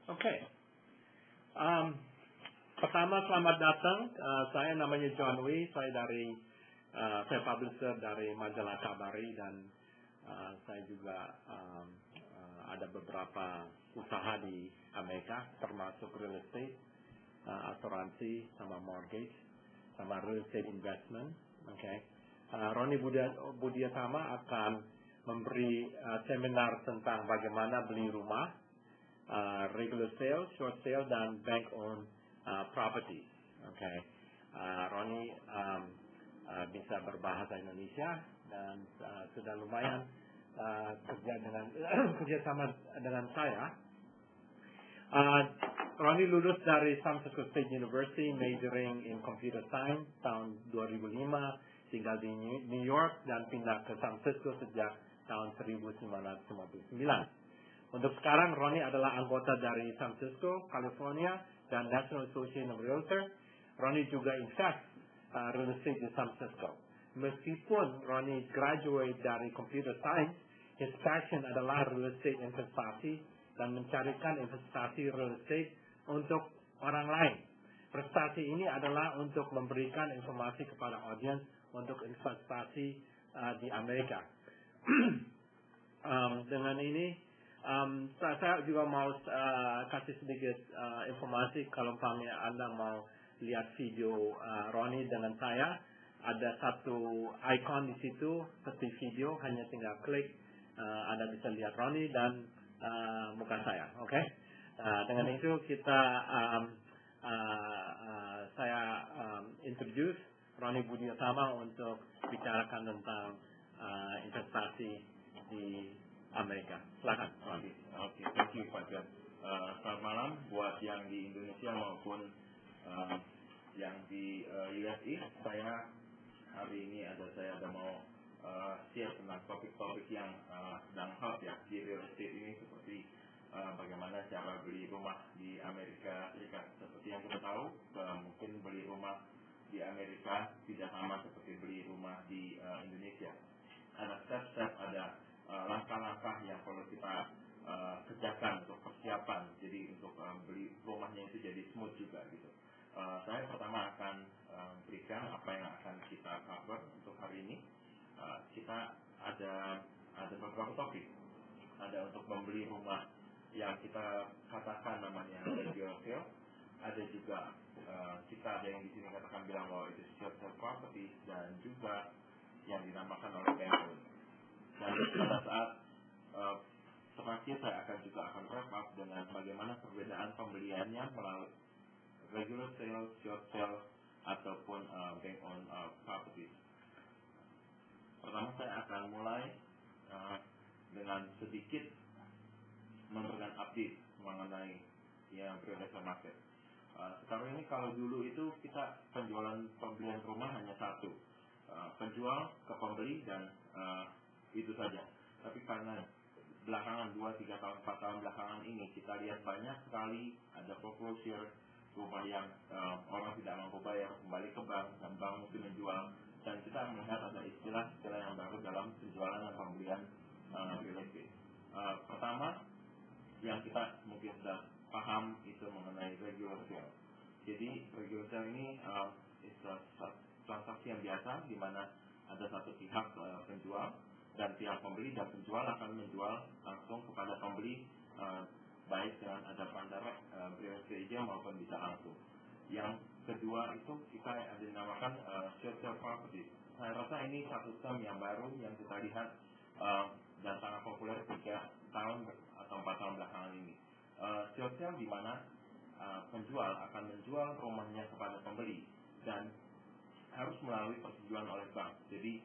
Oke. Pertama selamat datang. Saya namanya John Wee. Saya publisher dari majalah Kabari dan saya juga ada beberapa usaha di Amerika termasuk real estate, asuransi, sama mortgage, sama real estate investment. Oke. Roni Budiatama akan memberi seminar tentang bagaimana beli rumah, regular sale, short sale, dan bank owned property. Oke. Roni bisa berbahasa Indonesia dan sudah lumayan kerjasama dengan saya. Roni lulus dari San Francisco State University, majoring in computer science tahun 2005, tinggal di New York dan pindah ke San Francisco sejak tahun 1959. Untuk sekarang, Roni adalah anggota dari San Francisco, California, dan National Association of Realtors. Roni juga invest real estate di San Francisco. Meskipun Roni graduate dari computer science, his passion adalah real estate investasi dan mencarikan investasi real estate untuk orang lain. Prestasi ini adalah untuk memberikan informasi kepada audiens untuk investasi di Amerika. Dengan ini, saya juga mau kasih sedikit informasi kalau Anda mau lihat video Roni dengan saya. Ada satu icon di situ seperti video, hanya tinggal klik, Anda bisa lihat Roni dan muka saya. Oke? Dengan itu saya introduce Roni Budiatama untuk bicarakan tentang investasi di Amerika. Silakan, Roni. Oke, thank you Pak John. Selamat malam buat yang di Indonesia maupun yang di USA. Saya hari ini saya ada mau share tentang topik-topik yang sedang hot ya di real estate ini, seperti bagaimana cara beli rumah di Amerika Serikat. Seperti yang kita tahu, mungkin beli rumah di Amerika tidak sama seperti beli rumah di Indonesia. Ada step-step, ada langkah-langkah yang perlu kita kerjakan untuk persiapan. Jadi untuk beli rumahnya itu jadi smooth juga gitu. Saya pertama akan berikan apa yang akan kita cover untuk hari ini. Kita ada beberapa topik. Ada untuk membeli rumah yang kita katakan namanya regular sale. Ada juga kita ada yang di sini katakan bilang bahwa itu short sale property, dan juga yang dinamakan oleh bank loan. Dan pada saat terakhir saya akan wrap up dengan bagaimana perbedaan pembeliannya melalui regular sale, short sale, ataupun bank owned properties. Pertama saya akan mulai dengan sedikit memberikan update mengenai yang real estate market. Sekarang ini kalau dulu itu kita pembelian rumah hanya satu, penjual ke pembeli dan itu saja. Tapi karena belakangan 2, 3 tahun, 4 tahun belakangan ini kita lihat banyak sekali ada foreclosure, rumah yang orang tidak mampu bayar kembali ke bank dan bank mungkin menjual, dan kita melihat ada istilah yang baru dalam penjualan dan pembelian real estate. Pertama yang kita mungkin sudah paham itu mengenai regular sale. Jadi regular sale ini transaksi yang biasa di mana ada satu pihak penjual dan pihak pembeli, dan penjual akan menjual langsung kepada pembeli, baik dengan ada bandara real estate agent maupun bisa langsung. Yang kedua itu kita ada dinamakan short sale property. Saya rasa ini satu term yang baru yang kita lihat dan sangat populer 3 tahun atau 4 tahun belakangan ini. Short sale di mana penjual akan menjual rumahnya kepada pembeli dan harus melalui persetujuan oleh bank. Jadi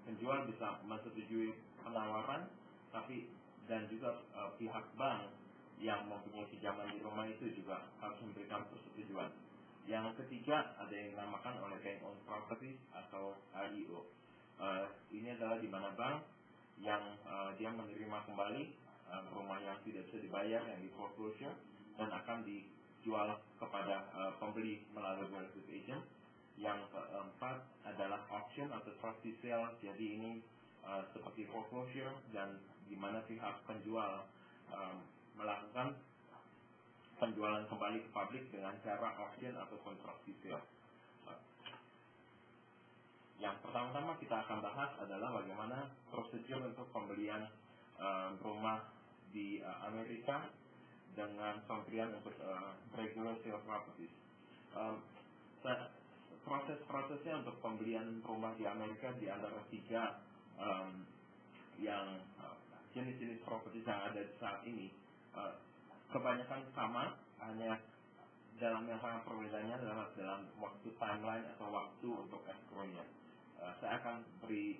penjual bisa menyetujui penawaran, dan juga pihak bank yang mempunyai pinjaman di rumah itu juga harus memberikan persetujuan. Yang ketiga ada yang dinamakan oleh bank owned property atau REO. Ini adalah di mana bank yang dia menerima kembali rumah yang tidak bisa dibayar, yang di foreclosure, dan akan dijual kepada pembeli melalui real estate agent. Yang keempat adalah auction atau trustee sale. Jadi ini seperti foreclosure, dan di mana pihak penjual melakukan penjualan kembali ke publik dengan cara auction atau construction sale. Yang pertama-tama kita akan bahas adalah bagaimana prosedur untuk pembelian rumah di Amerika dengan pembelian untuk regular sale properties. Proses-prosesnya untuk pembelian rumah di Amerika di antara tiga yang jenis-jenis properti yang ada saat ini kebanyakan sama, hanya dalam yang sangat perbedaannya adalah dalam waktu timeline atau waktu untuk escrow-nya. Saya akan beri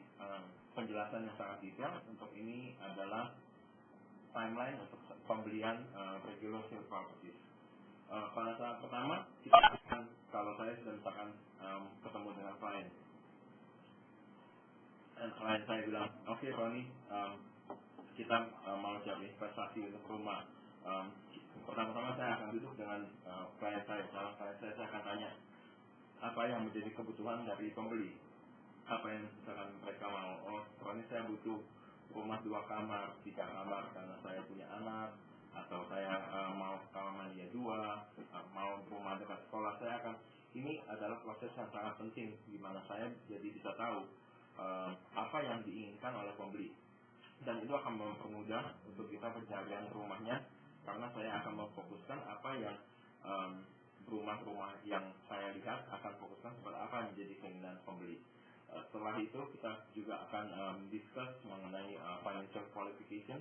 penjelasan yang sangat detail. Untuk ini adalah timeline untuk pembelian regular sale properties. Pada saat pertama, kita akan, kalau saya sudah misalkan ketemu dengan klien, dan klien saya bilang, oke Roni, kita mau cari investasi untuk rumah. Pertama-tama saya akan duduk dengan klien saya. Kalau klien saya akan tanya apa yang menjadi kebutuhan dari pembeli, apa yang misalkan mereka mau. Oh, Roni, saya butuh rumah 2 kamar, 3 kamar karena saya punya anak, atau saya mau kamar mandi 2, mau rumah dekat sekolah. Ini adalah proses yang sangat penting di mana saya jadi bisa tahu apa yang diinginkan oleh pembeli, dan itu akan mempermudah untuk kita pencarian rumahnya, karena saya akan memfokuskan apa yang rumah-rumah yang saya lihat akan fokuskan kepada apa yang menjadi keinginan pembeli. Setelah itu kita juga akan discuss mengenai financial qualification.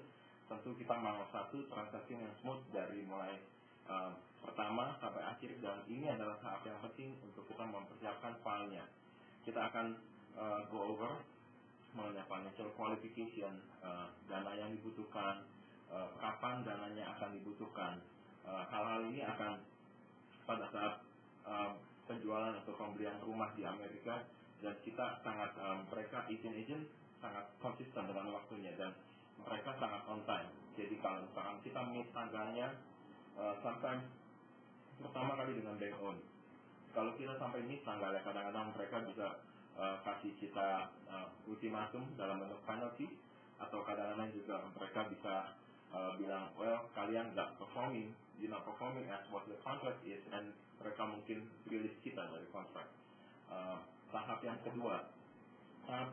Tentu kita mau satu transaksi yang smooth dari mulai pertama sampai akhir, dan ini adalah tahap yang penting untuk kita mempersiapkan filenya. Kita akan go over mengenai financial qualification, dana yang dibutuhkan, kapan dananya akan dibutuhkan. Hal-hal ini akan pada saat penjualan atau pembelian rumah di Amerika, dan kita sangat mereka agent sangat konsisten dengan waktunya dan mereka sangat on time. Jadi kalau misalkan kita miss tanggalnya, sometimes pertama kali dengan bank own, kalau kita sampai miss tanggalnya, kadang-kadang mereka bisa kasih kita ultimatum dalam bentuk penalty, atau kadang-kadang juga mereka bisa bilang, well, kalian nggak performing, you're not performing as what the contract is, and mereka mungkin release kita dari kontrak. Tahap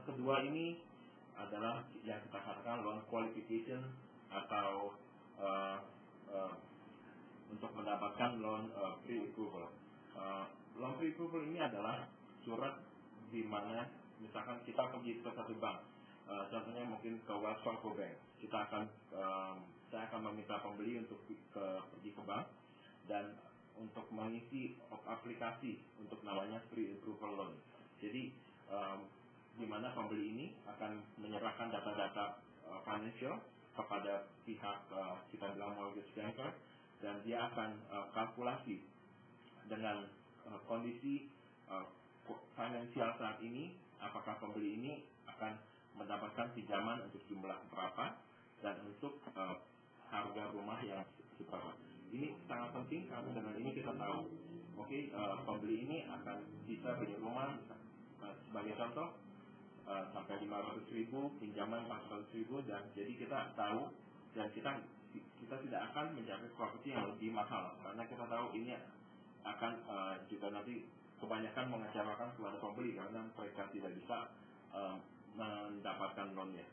kedua ini adalah yang kita katakan loan qualification, atau untuk mendapatkan loan pre-approval. Loan pre-approval ini adalah surat di mana misalkan kita pergi ke satu bank, contohnya mungkin ke Wells Fargo Bank, saya akan meminta pembeli untuk pergi ke bank dan untuk mengisi aplikasi untuk namanya pre-approval loan. Jadi di mana pembeli ini akan menyerahkan data-data financial kepada pihak kita bilang mortgage banker, dan dia akan kalkulasi dengan kondisi finansial saat ini, apakah pembeli ini akan mendapatkan pinjaman untuk jumlah berapa dan untuk harga rumah yang seberapa. Ini sangat penting karena dengan ini kita tahu, pembeli ini akan bisa beli rumah sebagai contoh sampai 500.000, pinjaman 400.000, dan jadi kita tahu, dan kita tidak akan mencari properti yang lebih mahal karena kita tahu ini akan juga nanti kebanyakan mengecewakan kepada pembeli karena mereka tidak bisa mendapatkan loannya.